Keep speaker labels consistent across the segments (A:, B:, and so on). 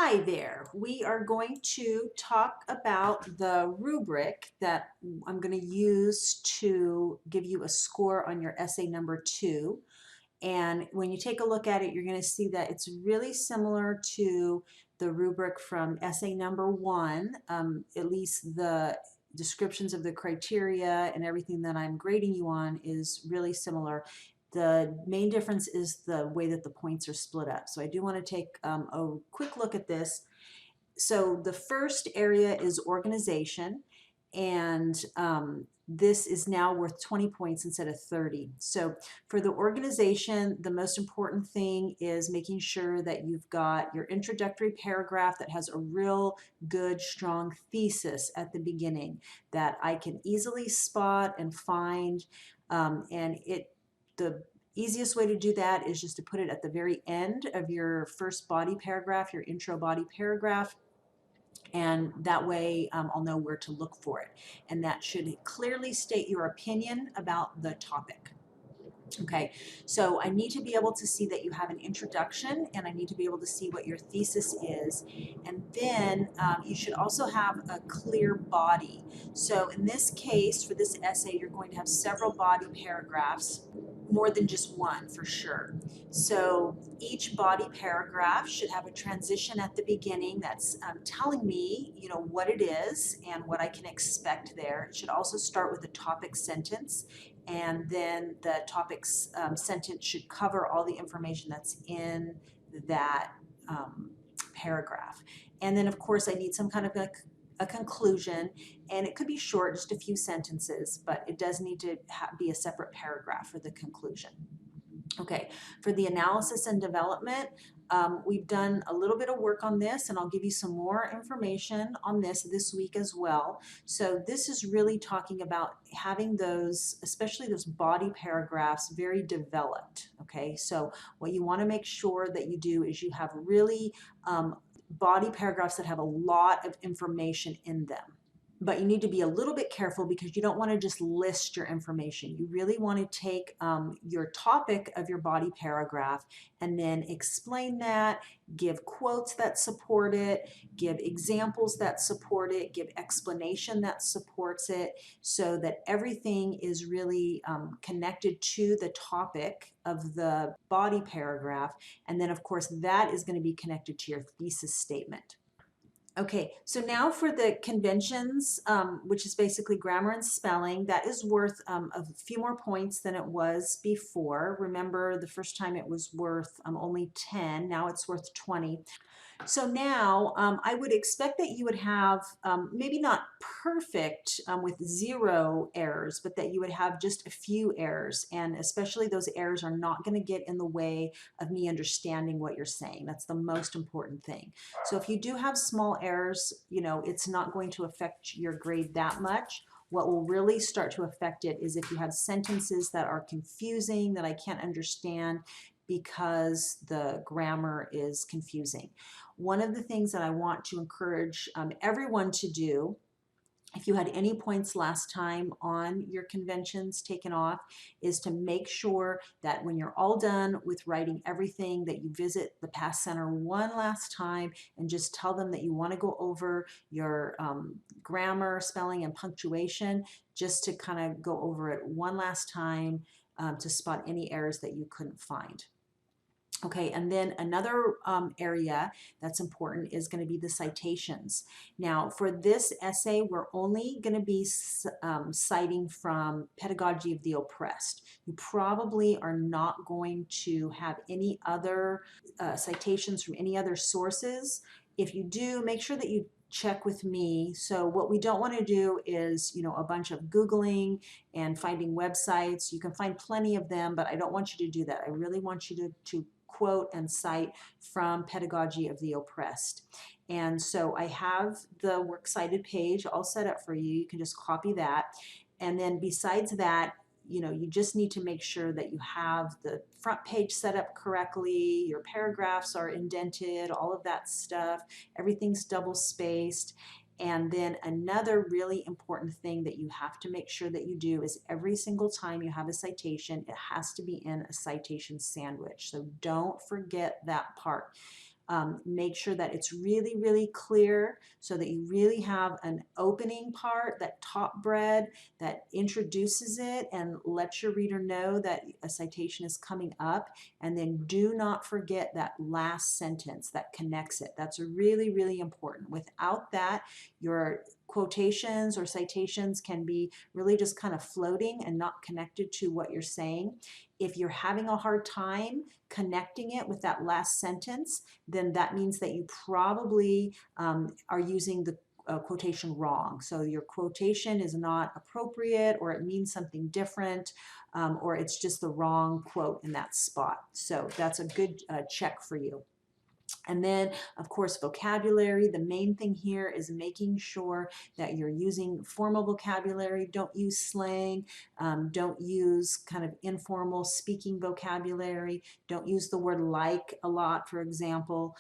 A: Hi there. We are going to talk about the rubric that I'm going to use to give you a score on your essay number 2. And when you take a look at it, you're going to see that it's really similar to the rubric from essay number 1, at least the descriptions of the criteria and everything that I'm grading you on is really similar. The main difference is the way that the points are split up. So I do want to take a quick look at this. So the first area is organization, and this is now worth 20 points instead of 30. So for the organization, the most important thing is making sure that you've got your introductory paragraph that has a real good, strong thesis at the beginning that I can easily spot and find, the easiest way to do that is just to put it at the very end of your first body paragraph, your intro body paragraph, and that way I'll know where to look for it. And that should clearly state your opinion about the topic. Okay, so I need to be able to see that you have an introduction, and I need to be able to see what your thesis is. And then you should also have a clear body. So in this case, for this essay, you're going to have several body paragraphs, more than just one for sure. So each body paragraph should have a transition at the beginning that's telling me, what it is and what I can expect there. It should also start with a topic sentence, and then the topics sentence should cover all the information that's in that paragraph. And then of course I need some kind of a conclusion, and it could be short, just a few sentences, but it does need to be a separate paragraph for the conclusion. Okay, for the analysis and development, we've done a little bit of work on this, and I'll give you some more information on this week as well. So this is really talking about having those, especially those body paragraphs, very developed. Okay, so what you want to make sure that you do is you have really body paragraphs that have a lot of information in them. But you need to be a little bit careful because you don't want to just list your information. You really want to take your topic of your body paragraph and then explain that, give quotes that support it, give examples that support it, give explanation that supports it, so that everything is really connected to the topic of the body paragraph. And then of course that is going to be connected to your thesis statement. Okay, so now for the conventions, which is basically grammar and spelling, that is worth a few more points than it was before. Remember, the first time it was worth only 10, now it's worth 20. So now I would expect that you would have maybe not perfect with 0 errors, but that you would have just a few errors, and especially those errors are not going to get in the way of me understanding what you're saying. That's the most important thing. So if you do have small errors, it's not going to affect your grade that much. What will really start to affect it is if you have sentences that are confusing, that I can't understand because the grammar is confusing. One of the things that I want to encourage everyone to do, if you had any points last time on your conventions taken off, is to make sure that when you're all done with writing everything, that you visit the Past Center one last time and just tell them that you want to go over your grammar, spelling, and punctuation, just to kind of go over it one last time to spot any errors that you couldn't find. Okay, and then another area that's important is going to be the citations. Now, for this essay, we're only going to be citing from Pedagogy of the Oppressed. You probably are not going to have any other citations from any other sources. If you do, make sure that you check with me. So what we don't want to do is, a bunch of Googling and finding websites. You can find plenty of them, but I don't want you to do that. I really want you to quote and cite from Pedagogy of the Oppressed. And so I have the works cited page all set up for you. You can just copy that. And then besides that, you just need to make sure that you have the front page set up correctly, your paragraphs are indented, all of that stuff, everything's double spaced. And then another really important thing that you have to make sure that you do is every single time you have a citation, it has to be in a citation sandwich. So don't forget that part. Make sure that it's really, really clear so that you really have an opening part, that top bread that introduces it and lets your reader know that a citation is coming up. And then do not forget that last sentence that connects it. That's really, really important. Without that, your quotations or citations can be really just kind of floating and not connected to what you're saying. If you're having a hard time connecting it with that last sentence, then that means that you probably are using the quotation wrong. So your quotation is not appropriate, or it means something different, or it's just the wrong quote in that spot. So that's a good check for you. And then, of course, vocabulary. The main thing here is making sure that you're using formal vocabulary. Don't use slang. Don't use kind of informal speaking vocabulary. Don't use the word like a lot, for example,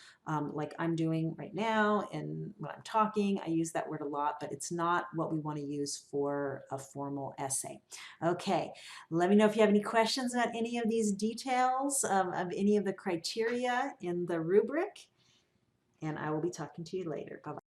A: like I'm doing right now. And when I'm talking, I use that word a lot, but it's not what we want to use for a formal essay. Okay, let me know if you have any questions about any of these details of any of the criteria in the rubric. And I will be talking to you later. Bye-bye.